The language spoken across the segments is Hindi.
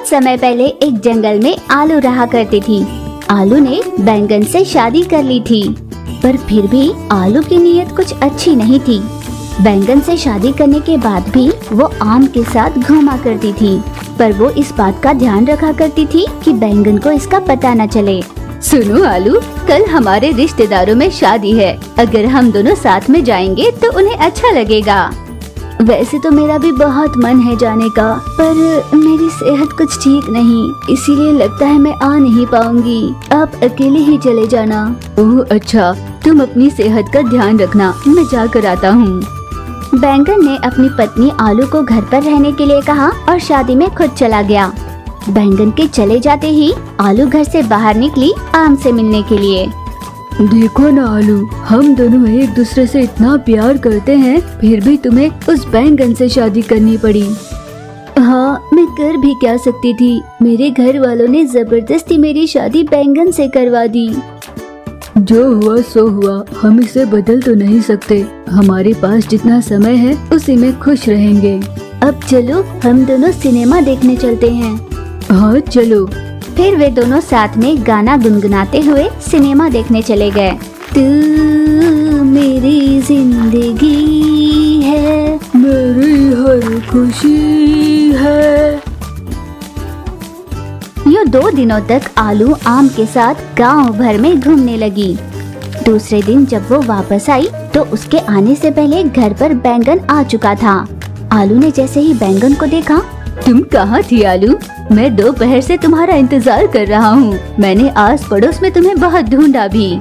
कुछ समय पहले एक जंगल में आलू रहा करती थी। आलू ने बैंगन से शादी कर ली थी, पर फिर भी आलू की नीयत कुछ अच्छी नहीं थी। बैंगन से शादी करने के बाद भी वो आम के साथ घूमा करती थी, पर वो इस बात का ध्यान रखा करती थी कि बैंगन को इसका पता न चले। सुनो आलू, कल हमारे रिश्तेदारों में शादी है। अगर हम दोनों साथ में जाएंगे तो उन्हें अच्छा लगेगा। वैसे तो मेरा भी बहुत मन है जाने का, पर मेरी सेहत कुछ ठीक नहीं, इसीलिए लगता है मैं आ नहीं पाऊंगी। आप अकेले ही चले जाना। ओह अच्छा, तुम अपनी सेहत का ध्यान रखना, मैं जाकर आता हूँ। बैंगन ने अपनी पत्नी आलू को घर पर रहने के लिए कहा और शादी में खुद चला गया। बैंगन के चले जाते ही आलू घर से बाहर निकली आम से मिलने के लिए। देखो ना आलू, हम दोनों एक दूसरे से इतना प्यार करते हैं, फिर भी तुम्हें उस बैंगन से शादी करनी पड़ी। हाँ, मैं कर भी क्या सकती थी, मेरे घर वालों ने जबरदस्ती मेरी शादी बैंगन से करवा दी। जो हुआ सो हुआ, हम इसे बदल तो नहीं सकते। हमारे पास जितना समय है उसी में खुश रहेंगे। अब चलो हम दोनों सिनेमा देखने चलते हैं। हाँ चलो। फिर वे दोनों साथ में गाना गुनगुनाते हुए सिनेमा देखने चले गए। तू मेरी जिंदगी है, मेरी हर खुशी है। यूँ 2 दिनों तक आलू आम के साथ गांव भर में घूमने लगी। दूसरे दिन जब वो वापस आई तो उसके आने से पहले घर पर बैंगन आ चुका था। आलू ने जैसे ही बैंगन को देखा, तुम कहाँ थी आलू? मैं दोपहर से तुम्हारा इंतजार कर रहा हूँ। मैंने आस पड़ोस में तुम्हें बहुत ढूंढा भी।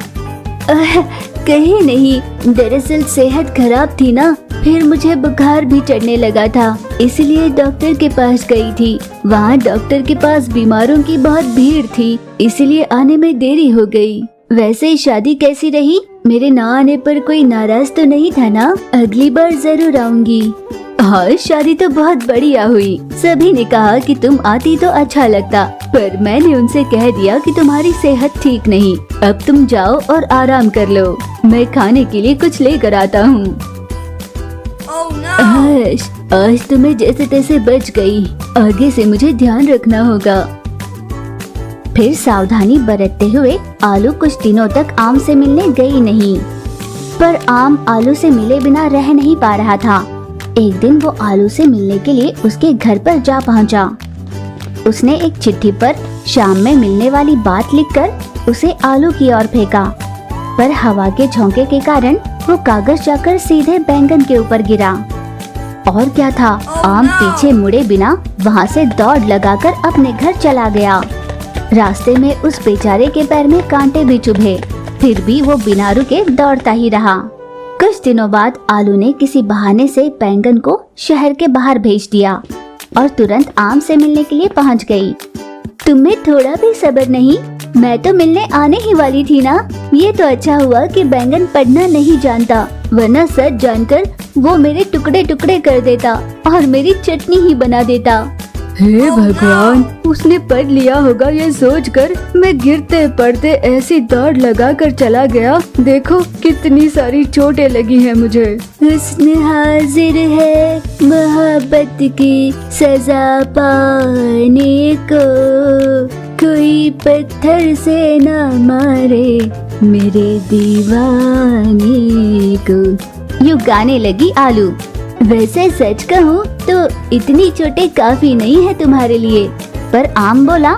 कहीं नहीं, दरअसल सेहत खराब थी ना, फिर मुझे बुखार भी चढ़ने लगा था, इसलिए डॉक्टर के पास गई थी। वहाँ डॉक्टर के पास बीमारों की बहुत भीड़ थी, इसलिए आने में देरी हो गई। वैसे ही शादी कैसी रही? मेरे ना आने पर कोई नाराज तो नहीं था ना? अगली बार जरूर आऊंगी। हाँ, शादी तो बहुत बढ़िया हुई। सभी ने कहा कि तुम आती तो अच्छा लगता, पर मैंने उनसे कह दिया कि तुम्हारी सेहत ठीक नहीं। अब तुम जाओ और आराम कर लो, मैं खाने के लिए कुछ लेकर आता हूँ। आज तो मैं जैसे तैसे बच गई, आगे से मुझे ध्यान रखना होगा। फिर सावधानी बरतते हुए आलू कुछ दिनों तक आम से मिलने गई नहीं, पर आम आलू से मिले बिना रह नहीं पा रहा था। एक दिन वो आलू से मिलने के लिए उसके घर पर जा पहुंचा। उसने एक चिट्ठी पर शाम में मिलने वाली बात लिखकर उसे आलू की ओर फेंका, पर हवा के झोंके के कारण वो कागज जाकर सीधे बैंगन के ऊपर गिरा। और क्या था, आम पीछे मुड़े बिना वहाँ से दौड़ लगाकर अपने घर चला गया। रास्ते में उस बेचारे के पैर में कांटे भी चुभे, फिर भी वो बिना रुके दौड़ता ही रहा। कुछ दिनों बाद आलू ने किसी बहाने से बैंगन को शहर के बाहर भेज दिया और तुरंत आम से मिलने के लिए पहुंच गई। तुम्हें थोड़ा भी सब्र नहीं? मैं तो मिलने आने ही वाली थी ना। ये तो अच्छा हुआ कि बैंगन पढ़ना नहीं जानता, वरना सच जानकर वो मेरे टुकड़े टुकड़े कर देता और मेरी चटनी ही बना देता। हे भगवान, उसने पढ़ लिया होगा ये सोचकर मैं गिरते पड़ते ऐसी दौड़ लगा कर चला गया। देखो कितनी सारी चोटें लगी हैं मुझे। हुस्न हाजिर है मोहब्बत की सजा पाने को, कोई पत्थर से न मारे मेरे दीवाने को। यूँ गाने लगी आलू। वैसे सच कहूँ तो इतनी चोटें काफी नहीं है तुम्हारे लिए। पर आम बोला,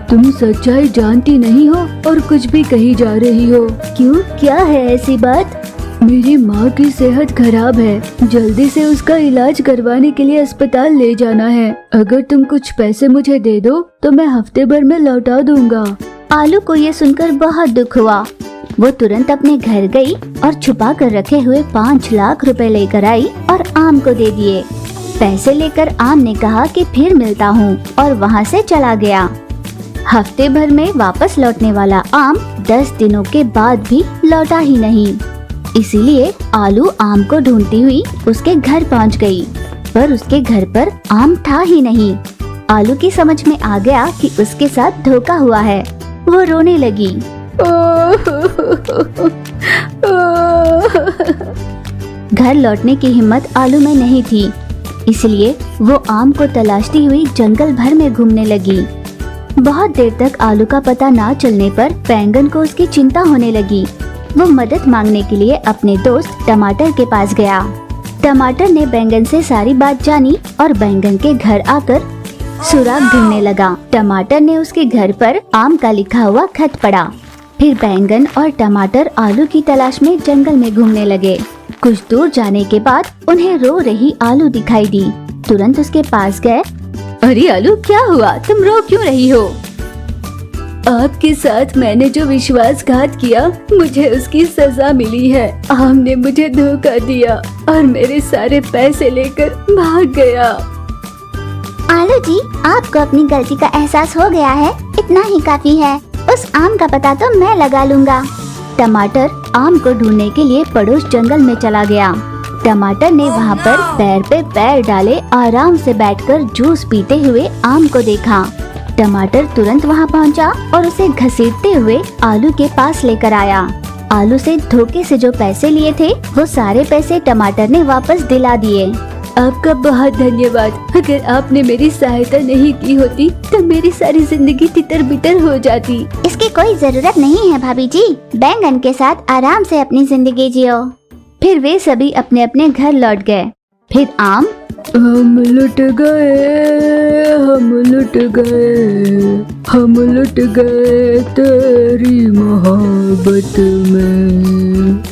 तुम सच्चाई जानती नहीं हो और कुछ भी कही जा रही हो। क्यों, क्या है ऐसी बात? मेरी माँ की सेहत खराब है, जल्दी से उसका इलाज करवाने के लिए अस्पताल ले जाना है। अगर तुम कुछ पैसे मुझे दे दो तो मैं हफ्ते भर में लौटा दूंगा। आलू को ये सुनकर बहुत दुख हुआ। वो तुरंत अपने घर गई और छुपा कर रखे हुए 5 लाख रुपए लेकर आई और आम को दे दिए। पैसे लेकर आम ने कहा कि फिर मिलता हूँ और वहाँ से चला गया। हफ्ते भर में वापस लौटने वाला आम 10 दिनों के बाद भी लौटा ही नहीं। इसीलिए आलू आम को ढूंढती हुई उसके घर पहुँच गई, पर उसके घर पर आम था ही नहीं। आलू की समझ में आ गया कि उसके साथ धोखा हुआ है। वो रोने लगी। घर लौटने की हिम्मत आलू में नहीं थी। इसलिए वो आम को तलाशती हुई जंगल भर में घूमने लगी। बहुत देर तक आलू का पता ना चलने पर बैंगन को उसकी चिंता होने लगी। वो मदद मांगने के लिए अपने दोस्त टमाटर के पास गया। टमाटर ने बैंगन से सारी बात जानी और बैंगन के घर आकर सुराग ढूंढने लगा। टमाटर ने उसके घर पर आम का लिखा हुआ खत पढ़ा। फिर बैंगन और टमाटर आलू की तलाश में जंगल में घूमने लगे। कुछ दूर जाने के बाद उन्हें रो रही आलू दिखाई दी। तुरंत उसके पास गए। अरे आलू, क्या हुआ? तुम रो क्यों रही हो? आपके साथ मैंने जो विश्वासघात किया, मुझे उसकी सजा मिली है। आम ने मुझे धोखा दिया और मेरे सारे पैसे लेकर भाग गया। आलू जी, आपको अपनी गलती का एहसास हो गया है, इतना ही काफी है। उस आम का पता तो मैं लगा लूंगा। टमाटर आम को ढूंढने के लिए पड़ोस जंगल में चला गया। टमाटर ने वहाँ पर पैर पे पैर डाले आराम से बैठकर जूस पीते हुए आम को देखा। टमाटर तुरंत वहाँ पहुँचा और उसे घसीटते हुए आलू के पास लेकर आया। आलू से धोखे से जो पैसे लिए थे, वो सारे पैसे टमाटर ने वापस दिला दिए। आपका बहुत धन्यवाद। अगर आपने मेरी सहायता नहीं की होती तो मेरी सारी जिंदगी तितर बितर हो जाती। इसकी कोई जरूरत नहीं है भाभी जी, बैंगन के साथ आराम से अपनी जिंदगी जियो। फिर वे सभी अपने अपने घर लौट गए। फिर आम हम लुट गए, हम लुट गए, हम लुट गए तेरी मोहब्बत में।